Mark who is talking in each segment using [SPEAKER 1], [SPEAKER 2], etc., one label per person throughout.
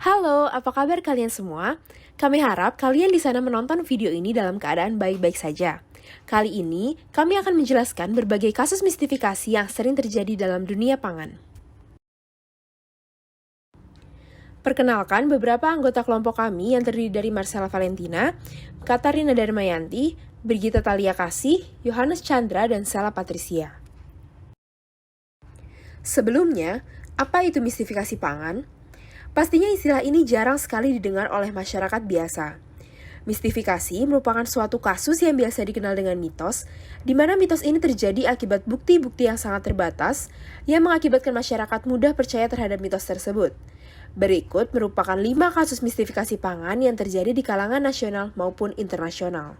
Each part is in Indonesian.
[SPEAKER 1] Halo, apa kabar kalian semua? Kami harap kalian di sana menonton video ini dalam keadaan baik-baik saja. Kali ini, kami akan menjelaskan berbagai kasus mistifikasi yang sering terjadi dalam dunia pangan. Perkenalkan beberapa anggota kelompok kami yang terdiri dari Marcella Valentina, Katarina Darmayanti, Brigita Talia Kasih, Yohanes Chandra, dan Sela Patricia. Sebelumnya, apa itu mistifikasi pangan? Pastinya istilah ini jarang sekali didengar oleh masyarakat biasa. Mistifikasi merupakan suatu kasus yang biasa dikenal dengan mitos, di mana mitos ini terjadi akibat bukti-bukti yang sangat terbatas yang mengakibatkan masyarakat mudah percaya terhadap mitos tersebut. Berikut merupakan 5 kasus mistifikasi pangan yang terjadi di kalangan nasional maupun internasional.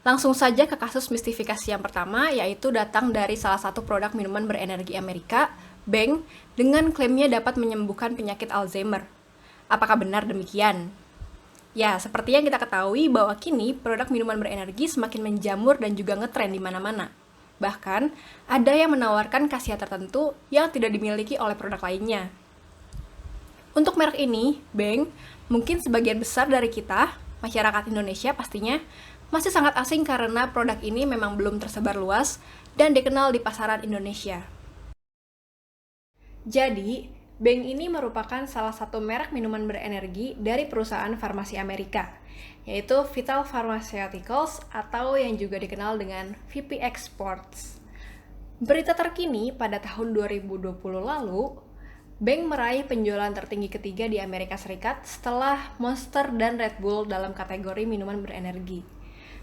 [SPEAKER 2] Langsung saja ke kasus mistifikasi yang pertama, yaitu datang dari salah satu produk minuman berenergi Amerika, Bang, dengan klaimnya dapat menyembuhkan penyakit Alzheimer. Apakah benar demikian? Ya, seperti yang kita ketahui bahwa kini produk minuman berenergi semakin menjamur dan juga ngetren di mana-mana. Bahkan, ada yang menawarkan khasiat tertentu yang tidak dimiliki oleh produk lainnya. Untuk merek ini, Bang, mungkin sebagian besar dari kita, masyarakat Indonesia pastinya, masih sangat asing karena produk ini memang belum tersebar luas dan dikenal di pasaran Indonesia. Jadi, Bang ini merupakan salah satu merek minuman berenergi dari perusahaan farmasi Amerika, yaitu Vital Pharmaceuticals atau yang juga dikenal dengan VPX Sports. Berita terkini pada tahun 2020 lalu, Bang meraih penjualan tertinggi ketiga di Amerika Serikat setelah Monster dan Red Bull dalam kategori minuman berenergi.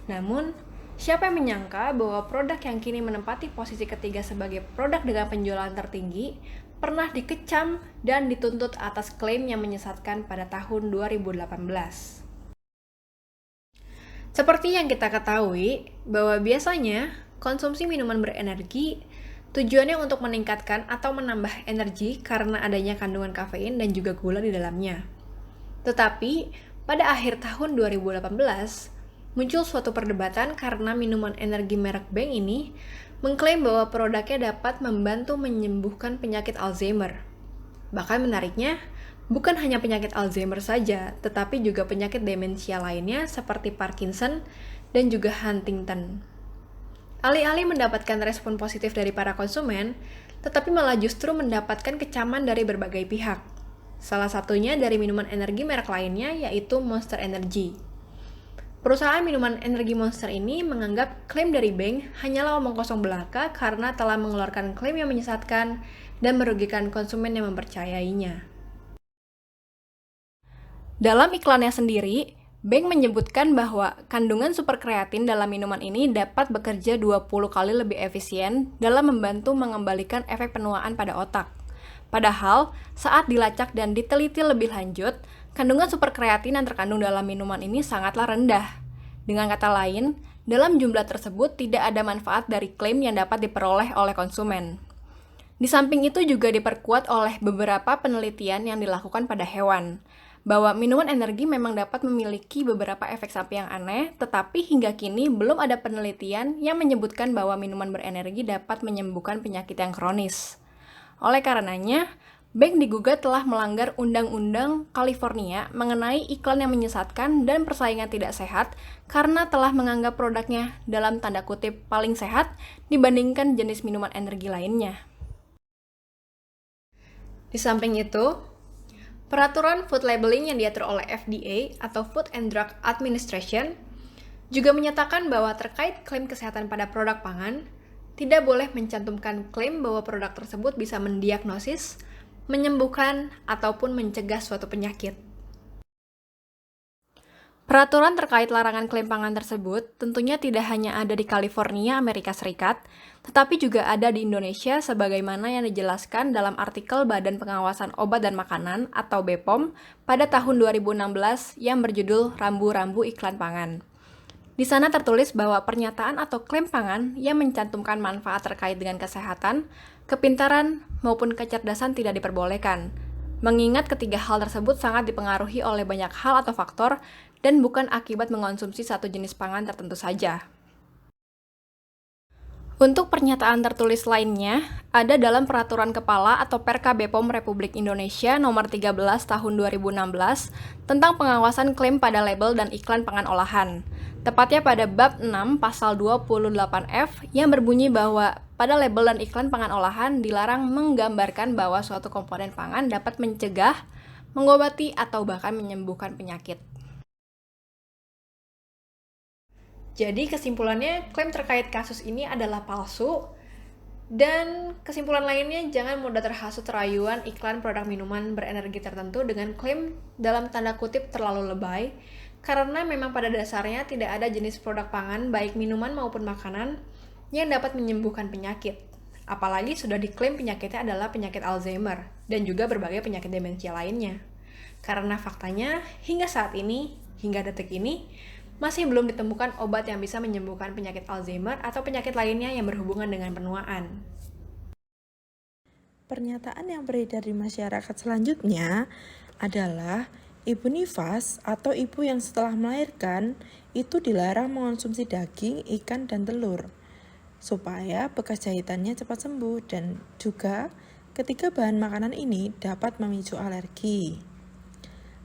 [SPEAKER 2] Namun, siapa yang menyangka bahwa produk yang kini menempati posisi ketiga sebagai produk dengan penjualan tertinggi pernah dikecam dan dituntut atas klaim yang menyesatkan pada tahun 2018. Seperti yang kita ketahui, bahwa biasanya konsumsi minuman berenergi tujuannya untuk meningkatkan atau menambah energi karena adanya kandungan kafein dan juga gula di dalamnya. Tetapi, pada akhir tahun 2018, muncul suatu perdebatan karena minuman energi merek Bang ini mengklaim bahwa produknya dapat membantu menyembuhkan penyakit Alzheimer. Bahkan menariknya, bukan hanya penyakit Alzheimer saja, tetapi juga penyakit demensia lainnya seperti Parkinson dan juga Huntington. Alih-alih mendapatkan respon positif dari para konsumen, tetapi malah justru mendapatkan kecaman dari berbagai pihak. Salah satunya dari minuman energi merek lainnya, yaitu Monster Energy. Perusahaan minuman energi Monster ini menganggap klaim dari Bang hanyalah omong kosong belaka karena telah mengeluarkan klaim yang menyesatkan dan merugikan konsumen yang mempercayainya. Dalam iklannya sendiri, Bang menyebutkan bahwa kandungan superkreatin dalam minuman ini dapat bekerja 20 kali lebih efisien dalam membantu mengembalikan efek penuaan pada otak. Padahal, saat dilacak dan diteliti lebih lanjut, kandungan superkreatin yang terkandung dalam minuman ini sangatlah rendah. Dengan kata lain, dalam jumlah tersebut tidak ada manfaat dari klaim yang dapat diperoleh oleh konsumen. Di samping itu juga diperkuat oleh beberapa penelitian yang dilakukan pada hewan, bahwa minuman energi memang dapat memiliki beberapa efek samping yang aneh, tetapi hingga kini belum ada penelitian yang menyebutkan bahwa minuman berenergi dapat menyembuhkan penyakit yang kronis. Oleh karenanya, Bang digugat telah melanggar Undang-Undang California mengenai iklan yang menyesatkan dan persaingan tidak sehat karena telah menganggap produknya dalam tanda kutip paling sehat dibandingkan jenis minuman energi lainnya. Di samping itu, peraturan food labeling yang diatur oleh FDA atau Food and Drug Administration juga menyatakan bahwa terkait klaim kesehatan pada produk pangan, tidak boleh mencantumkan klaim bahwa produk tersebut bisa mendiagnosis, menyembuhkan, ataupun mencegah suatu penyakit. Peraturan terkait larangan klaim pangan tersebut tentunya tidak hanya ada di California, Amerika Serikat, tetapi juga ada di Indonesia sebagaimana yang dijelaskan dalam artikel Badan Pengawasan Obat dan Makanan atau BPOM pada tahun 2016 yang berjudul Rambu-Rambu Iklan Pangan. Di sana tertulis bahwa pernyataan atau klaim pangan yang mencantumkan manfaat terkait dengan kesehatan, kepintaran, maupun kecerdasan tidak diperbolehkan. Mengingat ketiga hal tersebut sangat dipengaruhi oleh banyak hal atau faktor dan bukan akibat mengonsumsi satu jenis pangan tertentu saja. Untuk pernyataan tertulis lainnya, ada dalam Peraturan Kepala atau Perka BPOM Republik Indonesia Nomor 13 Tahun 2016 tentang pengawasan klaim pada label dan iklan pangan olahan. Tepatnya pada bab 6 pasal 28F yang berbunyi bahwa pada label dan iklan pangan olahan dilarang menggambarkan bahwa suatu komponen pangan dapat mencegah, mengobati, atau bahkan menyembuhkan penyakit. Jadi kesimpulannya, klaim terkait kasus ini adalah palsu. Dan kesimpulan lainnya, jangan mudah terhasut rayuan iklan produk minuman berenergi tertentu dengan klaim dalam tanda kutip terlalu lebay, karena memang pada dasarnya tidak ada jenis produk pangan, baik minuman maupun makanan, yang dapat menyembuhkan penyakit. Apalagi sudah diklaim penyakitnya adalah penyakit Alzheimer, dan juga berbagai penyakit demensia lainnya. Karena faktanya, hingga saat ini, hingga detik ini, masih belum ditemukan obat yang bisa menyembuhkan penyakit Alzheimer atau penyakit lainnya yang berhubungan dengan penuaan.
[SPEAKER 3] Pernyataan yang beredar di masyarakat selanjutnya adalah ibu nifas atau ibu yang setelah melahirkan itu dilarang mengonsumsi daging, ikan, dan telur supaya bekas jahitannya cepat sembuh dan juga ketiga bahan makanan ini dapat memicu alergi.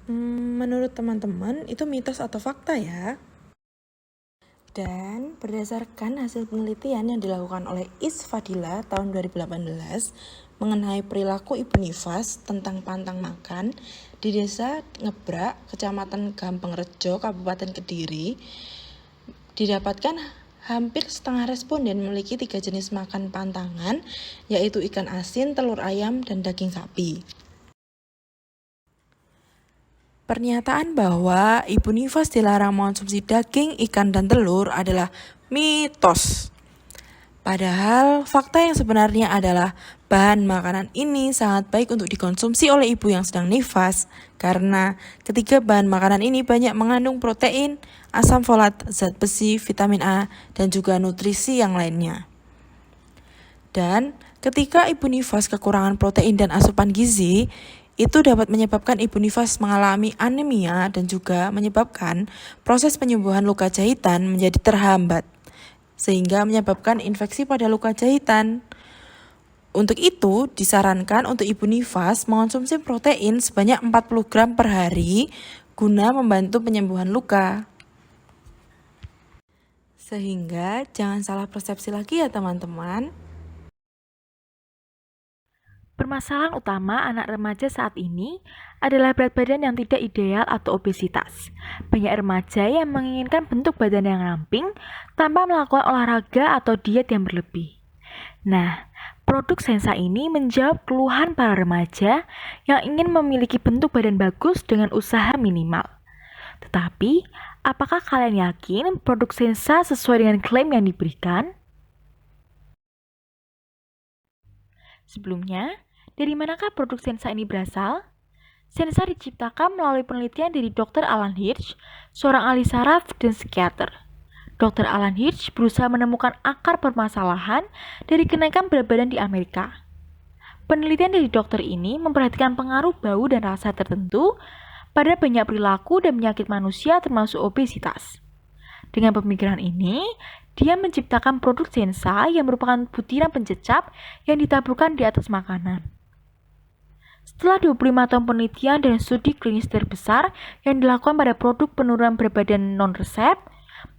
[SPEAKER 3] Menurut teman-teman, itu mitos atau fakta ya? Dan berdasarkan hasil penelitian yang dilakukan oleh Isfadila tahun 2018 mengenai perilaku ibu nifas tentang pantang makan di desa Ngebrak, Kecamatan Gampeng Rejo, Kabupaten Kediri, didapatkan hampir setengah responden memiliki 3 jenis makan pantangan, yaitu ikan asin, telur ayam, dan daging sapi. Pernyataan bahwa ibu nifas dilarang mengonsumsi daging, ikan, dan telur adalah mitos. Padahal fakta yang sebenarnya adalah bahan makanan ini sangat baik untuk dikonsumsi oleh ibu yang sedang nifas karena ketiga bahan makanan ini banyak mengandung protein, asam folat, zat besi, vitamin A, dan juga nutrisi yang lainnya. Dan ketika ibu nifas kekurangan protein dan asupan gizi, itu dapat menyebabkan ibu nifas mengalami anemia dan juga menyebabkan proses penyembuhan luka jahitan menjadi terhambat, sehingga menyebabkan infeksi pada luka jahitan. Untuk itu, disarankan untuk ibu nifas mengonsumsi protein sebanyak 40 gram per hari guna membantu penyembuhan luka. Sehingga jangan salah persepsi lagi ya teman-teman.
[SPEAKER 4] Permasalahan utama anak remaja saat ini adalah berat badan yang tidak ideal atau obesitas. Banyak remaja yang menginginkan bentuk badan yang ramping tanpa melakukan olahraga atau diet yang berlebih. Nah, produk Sensa ini menjawab keluhan para remaja yang ingin memiliki bentuk badan bagus dengan usaha minimal. Tetapi, apakah kalian yakin produk Sensa sesuai dengan klaim yang diberikan? Sebelumnya, dari manakah produk Sensa ini berasal? Sensa diciptakan melalui penelitian dari Dr. Alan Hirsch, seorang ahli saraf dan psikiater. Dr. Alan Hirsch berusaha menemukan akar permasalahan dari kenaikan berat badan di Amerika. Penelitian dari dokter ini memperhatikan pengaruh bau dan rasa tertentu pada banyak perilaku dan penyakit manusia termasuk obesitas. Dengan pemikiran ini, dia menciptakan produk Sensa yang merupakan butiran pencecap yang ditaburkan di atas makanan. Setelah 25 tahun penelitian dan studi klinis terbesar yang dilakukan pada produk penurunan berat badan non-resep,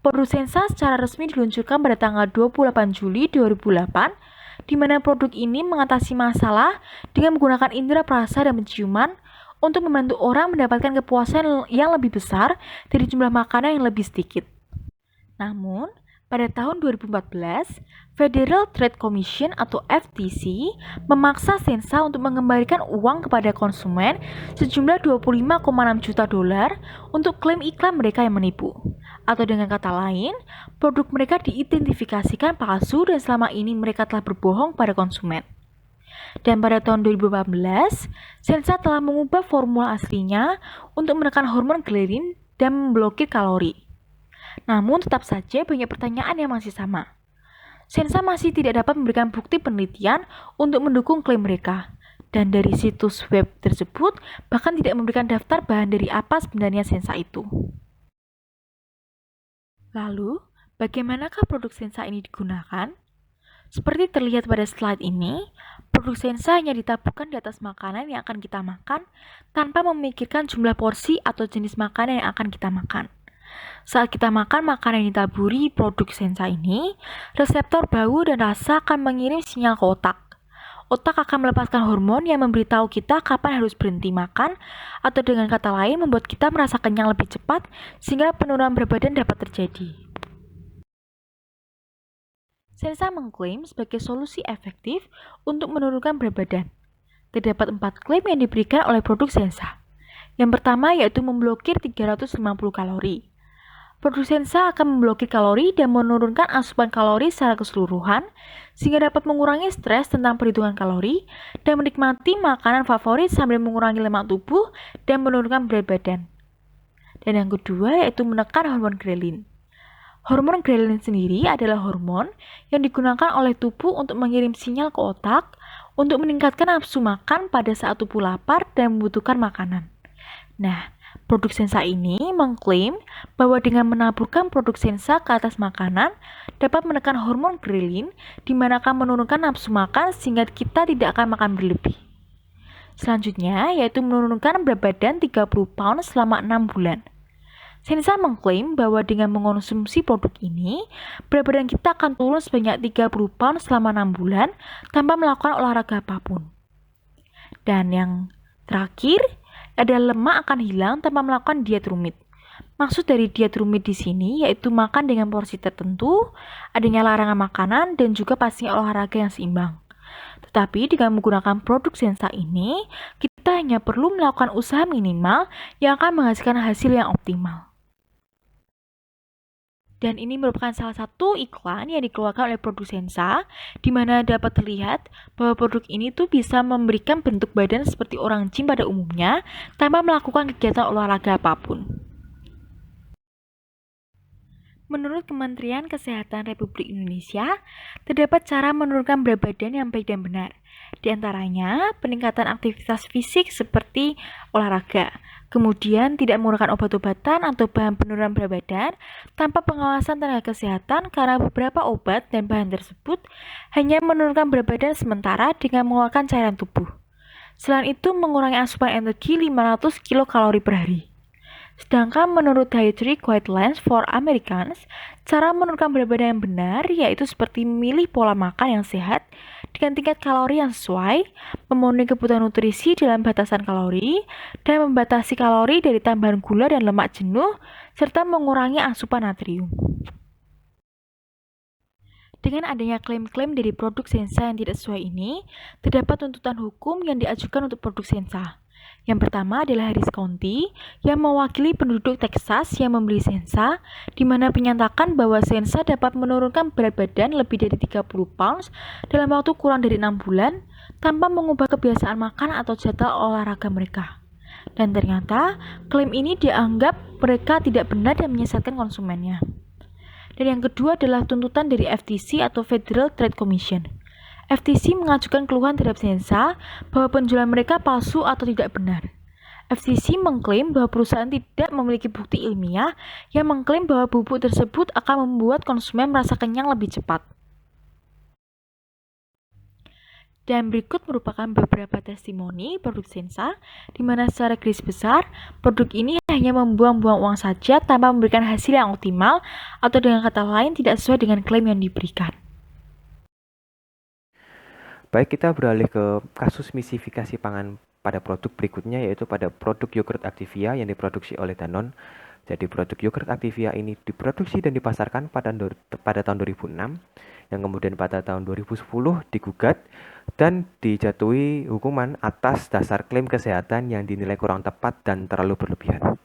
[SPEAKER 4] produk Sensa secara resmi diluncurkan pada tanggal 28 Juli 2008, di mana produk ini mengatasi masalah dengan menggunakan indera perasa dan penciuman untuk membantu orang mendapatkan kepuasan yang lebih besar dari jumlah makanan yang lebih sedikit. Namun, pada tahun 2014, Federal Trade Commission atau FTC memaksa Sensa untuk mengembalikan uang kepada konsumen sejumlah 25,6 juta dolar untuk klaim iklan mereka yang menipu. Atau dengan kata lain, produk mereka diidentifikasikan palsu dan selama ini mereka telah berbohong pada konsumen. Dan pada tahun 2018, Sensa telah mengubah formula aslinya untuk menekan hormon ghrelin dan memblokir kalori. Namun tetap saja banyak pertanyaan yang masih sama. Sensa masih tidak dapat memberikan bukti penelitian untuk mendukung klaim mereka. Dan dari situs web tersebut bahkan tidak memberikan daftar bahan dari apa sebenarnya Sensa itu. Lalu, bagaimanakah produk Sensa ini digunakan? Seperti terlihat pada slide ini, produk Sensa hanya ditaburkan di atas makanan yang akan kita makan tanpa memikirkan jumlah porsi atau jenis makanan yang akan kita makan. Saat kita makan makanan yang ditaburi produk Sensa ini, reseptor bau dan rasa akan mengirim sinyal ke otak. Otak akan melepaskan hormon yang memberitahu kita kapan harus berhenti makan, atau dengan kata lain membuat kita merasa kenyang lebih cepat sehingga penurunan berat badan dapat terjadi. Sensa mengklaim sebagai solusi efektif untuk menurunkan berat badan. Terdapat 4 klaim yang diberikan oleh produk Sensa. Yang pertama yaitu memblokir 350 kalori. Produk Sensa akan memblokir kalori dan menurunkan asupan kalori secara keseluruhan, sehingga dapat mengurangi stres tentang perhitungan kalori dan menikmati makanan favorit sambil mengurangi lemak tubuh dan menurunkan berat badan. Dan yang kedua yaitu menekan hormon grelin. Hormon grelin sendiri adalah hormon yang digunakan oleh tubuh untuk mengirim sinyal ke otak untuk meningkatkan nafsu makan pada saat tubuh lapar dan membutuhkan makanan. Nah, produk Sensa ini mengklaim bahwa dengan menaburkan produk Sensa ke atas makanan dapat menekan hormon grelin, di mana akan menurunkan nafsu makan sehingga kita tidak akan makan berlebih. Selanjutnya yaitu menurunkan berat badan 30 pound selama 6 bulan. Sensa mengklaim bahwa dengan mengonsumsi produk ini, berat badan kita akan turun sebanyak 30 pound selama 6 bulan tanpa melakukan olahraga apapun. Dan yang terakhir, ada lemak akan hilang tanpa melakukan diet rumit. Maksud dari diet rumit di sini yaitu makan dengan porsi tertentu, adanya larangan makanan, dan juga pastinya olahraga yang seimbang. Tetapi dengan menggunakan produk Sensa ini, kita hanya perlu melakukan usaha minimal yang akan menghasilkan hasil yang optimal. Dan ini merupakan salah satu iklan yang dikeluarkan oleh produk Sensa, di mana dapat terlihat bahwa produk ini tuh bisa memberikan bentuk badan seperti orang gym pada umumnya tanpa melakukan kegiatan olahraga apapun. Menurut Kementerian Kesehatan Republik Indonesia, terdapat cara menurunkan berat badan yang baik dan benar. Di antaranya, peningkatan aktivitas fisik seperti olahraga, kemudian tidak menggunakan obat-obatan atau bahan penurunan berat badan tanpa pengawasan tenaga kesehatan karena beberapa obat dan bahan tersebut hanya menurunkan berat badan sementara dengan mengeluarkan cairan tubuh. Selain itu, mengurangi asupan energi 500 kilokalori per hari. Sedangkan menurut Dietary Guidelines for Americans, cara menurunkan berat badan yang benar yaitu seperti memilih pola makan yang sehat dengan tingkat kalori yang sesuai, memenuhi kebutuhan nutrisi dalam batasan kalori, dan membatasi kalori dari tambahan gula dan lemak jenuh, serta mengurangi asupan natrium. Dengan adanya klaim-klaim dari produk Sensa yang tidak sesuai ini, terdapat tuntutan hukum yang diajukan untuk produk Sensa. Yang pertama adalah Harris County yang mewakili penduduk Texas yang membeli Sensa, di mana menyatakan bahwa Sensa dapat menurunkan berat badan lebih dari 30 pounds dalam waktu kurang dari 6 bulan tanpa mengubah kebiasaan makan atau jadwal olahraga mereka. Dan ternyata klaim ini dianggap mereka tidak benar dan menyesatkan konsumennya. Dan yang kedua adalah tuntutan dari FTC atau Federal Trade Commission. FTC mengajukan keluhan terhadap Sensa bahwa penjualan mereka palsu atau tidak benar. FTC mengklaim bahwa perusahaan tidak memiliki bukti ilmiah yang mengklaim bahwa bubuk tersebut akan membuat konsumen merasa kenyang lebih cepat. Dan berikut merupakan beberapa testimoni produk Sensa, di mana secara garis besar, produk ini hanya membuang-buang uang saja tanpa memberikan hasil yang optimal, atau dengan kata lain tidak sesuai dengan klaim yang diberikan.
[SPEAKER 5] Baik, kita beralih ke kasus misifikasi pangan pada produk berikutnya, yaitu pada produk yogurt Activia yang diproduksi oleh Danone. Jadi produk yogurt Activia ini diproduksi dan dipasarkan pada tahun 2006, yang kemudian pada tahun 2010 digugat dan dijatuhi hukuman atas dasar klaim kesehatan yang dinilai kurang tepat dan terlalu berlebihan.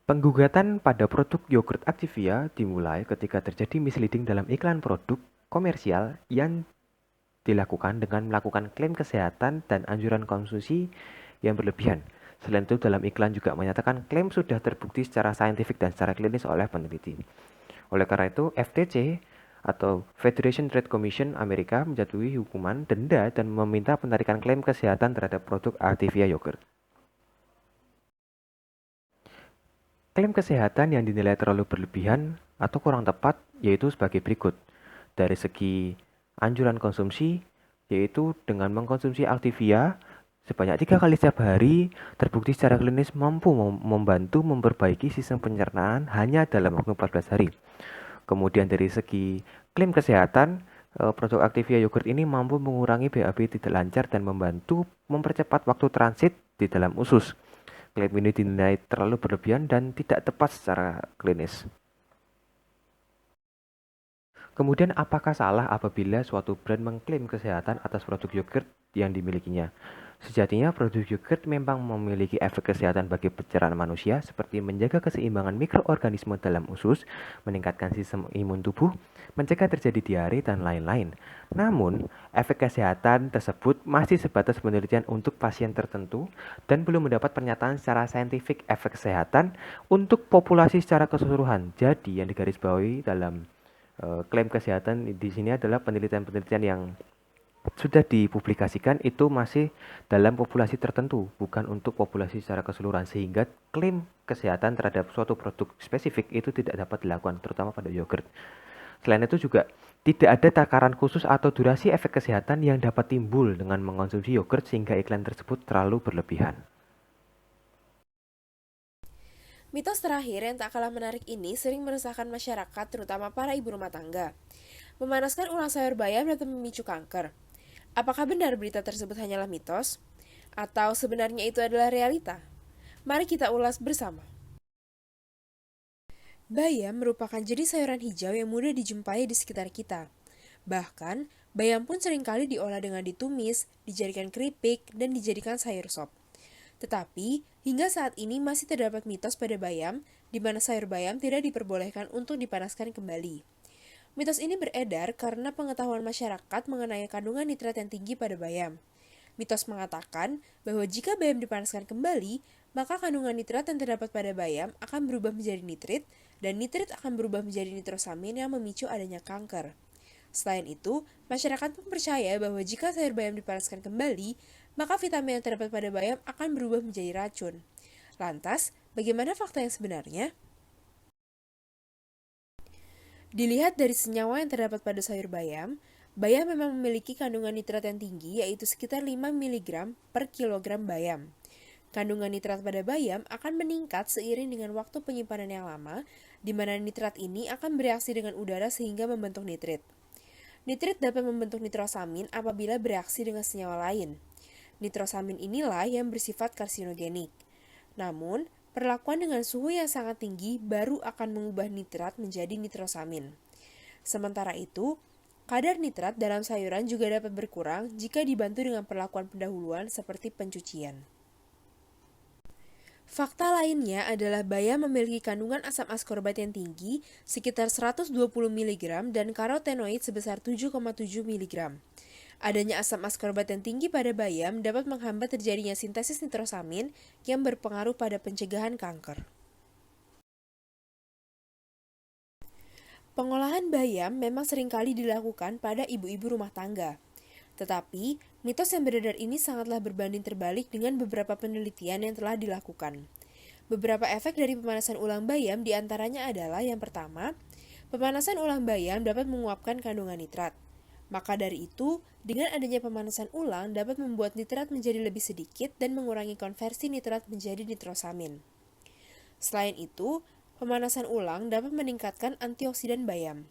[SPEAKER 5] Penggugatan pada produk yogurt Activia dimulai ketika terjadi misleading dalam iklan produk komersial yang dilakukan dengan melakukan klaim kesehatan dan anjuran konsumsi yang berlebihan. Selain itu, dalam iklan juga menyatakan klaim sudah terbukti secara saintifik dan secara klinis oleh peneliti. Oleh karena itu, FTC atau Federation Trade Commission Amerika menjatuhi hukuman denda dan meminta penarikan klaim kesehatan terhadap produk Activia yogurt. Klaim kesehatan yang dinilai terlalu berlebihan atau kurang tepat yaitu sebagai berikut. Dari segi anjuran konsumsi, yaitu dengan mengkonsumsi Activia sebanyak 3 kali setiap hari, terbukti secara klinis mampu membantu memperbaiki sistem pencernaan hanya dalam waktu 14 hari. Kemudian dari segi klaim kesehatan, produk Activia yogurt ini mampu mengurangi BAB tidak lancar dan membantu mempercepat waktu transit di dalam usus. Klaim ini dinilai terlalu berlebihan dan tidak tepat secara klinis. Kemudian apakah salah apabila suatu brand mengklaim kesehatan atas produk yogurt yang dimilikinya? Sejatinya produk yogurt memang memiliki efek kesehatan bagi pencernaan manusia seperti menjaga keseimbangan mikroorganisme dalam usus, meningkatkan sistem imun tubuh, mencegah terjadi diare, dan lain-lain. Namun, efek kesehatan tersebut masih sebatas penelitian untuk pasien tertentu dan belum mendapat pernyataan secara saintifik efek kesehatan untuk populasi secara keseluruhan. Jadi, yang digarisbawahi dalam klaim kesehatan di sini adalah penelitian-penelitian yang sudah dipublikasikan itu masih dalam populasi tertentu, bukan untuk populasi secara keseluruhan, sehingga klaim kesehatan terhadap suatu produk spesifik itu tidak dapat dilakukan, terutama pada yogurt. Selain itu juga tidak ada takaran khusus atau durasi efek kesehatan yang dapat timbul dengan mengonsumsi yogurt sehingga iklan tersebut terlalu berlebihan.
[SPEAKER 1] Mitos terakhir yang tak kalah menarik ini sering meresahkan masyarakat, terutama para ibu rumah tangga. Memanaskan ulang sayur bayam dapat memicu kanker. Apakah benar berita tersebut hanyalah mitos? Atau sebenarnya itu adalah realita? Mari kita ulas bersama. Bayam merupakan jenis sayuran hijau yang mudah dijumpai di sekitar kita. Bahkan, bayam pun seringkali diolah dengan ditumis, dijadikan keripik, dan dijadikan sayur sop. Tetapi, hingga saat ini masih terdapat mitos pada bayam, di mana sayur bayam tidak diperbolehkan untuk dipanaskan kembali. Mitos ini beredar karena pengetahuan masyarakat mengenai kandungan nitrat yang tinggi pada bayam. Mitos mengatakan bahwa jika bayam dipanaskan kembali, maka kandungan nitrat yang terdapat pada bayam akan berubah menjadi nitrit, dan nitrit akan berubah menjadi nitrosamin yang memicu adanya kanker. Selain itu, masyarakat pun percaya bahwa jika sayur bayam dipanaskan kembali, maka vitamin yang terdapat pada bayam akan berubah menjadi racun. Lantas, bagaimana fakta yang sebenarnya? Dilihat dari senyawa yang terdapat pada sayur bayam, bayam memang memiliki kandungan nitrat yang tinggi, yaitu sekitar 5 mg per kilogram bayam. Kandungan nitrat pada bayam akan meningkat seiring dengan waktu penyimpanan yang lama, di mana nitrat ini akan bereaksi dengan udara sehingga membentuk nitrit. Nitrit dapat membentuk nitrosamin apabila bereaksi dengan senyawa lain. Nitrosamin inilah yang bersifat karsinogenik. Namun, perlakuan dengan suhu yang sangat tinggi baru akan mengubah nitrat menjadi nitrosamin. Sementara itu, kadar nitrat dalam sayuran juga dapat berkurang jika dibantu dengan perlakuan pendahuluan seperti pencucian. Fakta lainnya adalah bayam memiliki kandungan asam askorbat yang tinggi, sekitar 120 mg, dan karotenoid sebesar 7,7 mg. Adanya asam askorbat yang tinggi pada bayam dapat menghambat terjadinya sintesis nitrosamin yang berpengaruh pada pencegahan kanker. Pengolahan bayam memang seringkali dilakukan pada ibu-ibu rumah tangga. Tetapi, mitos yang beredar ini sangatlah berbanding terbalik dengan beberapa penelitian yang telah dilakukan. Beberapa efek dari pemanasan ulang bayam diantaranya adalah yang pertama, pemanasan ulang bayam dapat menguapkan kandungan nitrat. Maka dari itu, dengan adanya pemanasan ulang dapat membuat nitrat menjadi lebih sedikit dan mengurangi konversi nitrat menjadi nitrosamin. Selain itu, pemanasan ulang dapat meningkatkan antioksidan bayam.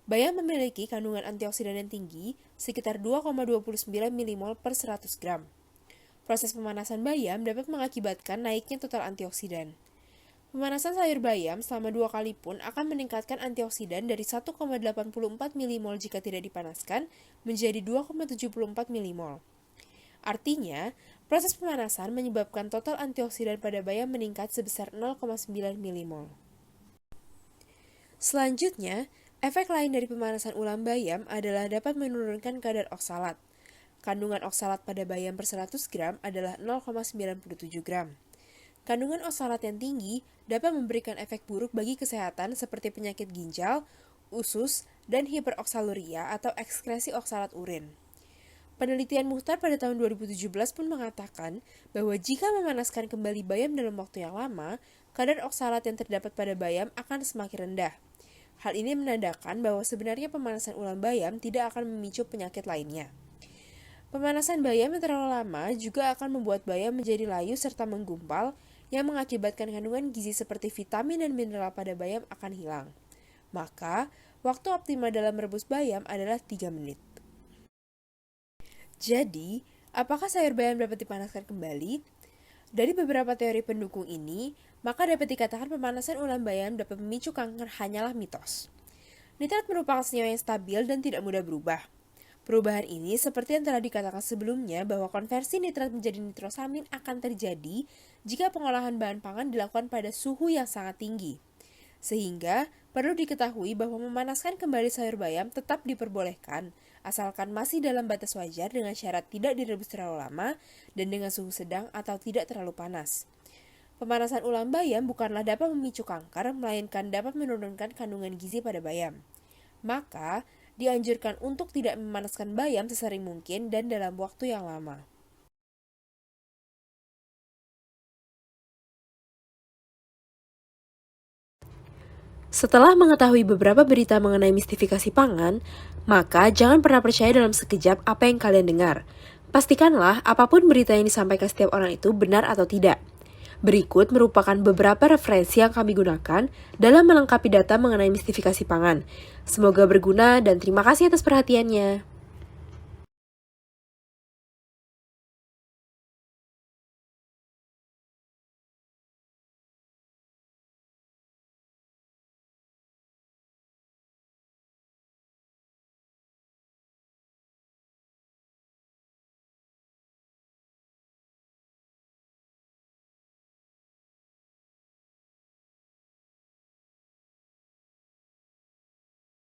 [SPEAKER 1] Bayam memiliki kandungan antioksidan yang tinggi, sekitar 2,29 mmol per 100 gram. Proses pemanasan bayam dapat mengakibatkan naiknya total antioksidan. Pemanasan sayur bayam selama 2 kali pun akan meningkatkan antioksidan dari 1,84 mmol jika tidak dipanaskan menjadi 2,74 mmol. Artinya, proses pemanasan menyebabkan total antioksidan pada bayam meningkat sebesar 0,9 mmol. Selanjutnya, efek lain dari pemanasan ulang bayam adalah dapat menurunkan kadar oksalat. Kandungan oksalat pada bayam per 100 gram adalah 0,97 gram. Kandungan oksalat yang tinggi dapat memberikan efek buruk bagi kesehatan seperti penyakit ginjal, usus, dan hiperoksaluria atau ekskresi oksalat urin. Penelitian Mukhtar pada tahun 2017 pun mengatakan bahwa jika memanaskan kembali bayam dalam waktu yang lama, kadar oksalat yang terdapat pada bayam akan semakin rendah. Hal ini menandakan bahwa sebenarnya pemanasan ulam bayam tidak akan memicu penyakit lainnya. Pemanasan bayam yang terlalu lama juga akan membuat bayam menjadi layu serta menggumpal yang mengakibatkan kandungan gizi seperti vitamin dan mineral pada bayam akan hilang. Maka, waktu optimal dalam merebus bayam adalah 3 menit. Jadi, apakah sayur bayam dapat dipanaskan kembali? Dari beberapa teori pendukung ini, maka dapat dikatakan pemanasan ulam bayam dapat memicu kanker hanyalah mitos. Nitrat merupakan senyawa yang stabil dan tidak mudah berubah. Perubahan ini seperti yang telah dikatakan sebelumnya bahwa konversi nitrat menjadi nitrosamin akan terjadi jika pengolahan bahan pangan dilakukan pada suhu yang sangat tinggi. Sehingga perlu diketahui bahwa memanaskan kembali sayur bayam tetap diperbolehkan, asalkan masih dalam batas wajar dengan syarat tidak direbus terlalu lama dan dengan suhu sedang atau tidak terlalu panas. Pemanasan ulam bayam bukanlah dapat memicu kanker, melainkan dapat menurunkan kandungan gizi pada bayam. Maka, dianjurkan untuk tidak memanaskan bayam sesering mungkin dan dalam waktu yang lama. Setelah mengetahui beberapa berita mengenai mistifikasi pangan, maka jangan pernah percaya dalam sekejap apa yang kalian dengar. Pastikanlah apapun berita yang disampaikan setiap orang itu benar atau tidak. Berikut merupakan beberapa referensi yang kami gunakan dalam melengkapi data mengenai mistifikasi pangan. Semoga berguna dan terima kasih atas perhatiannya.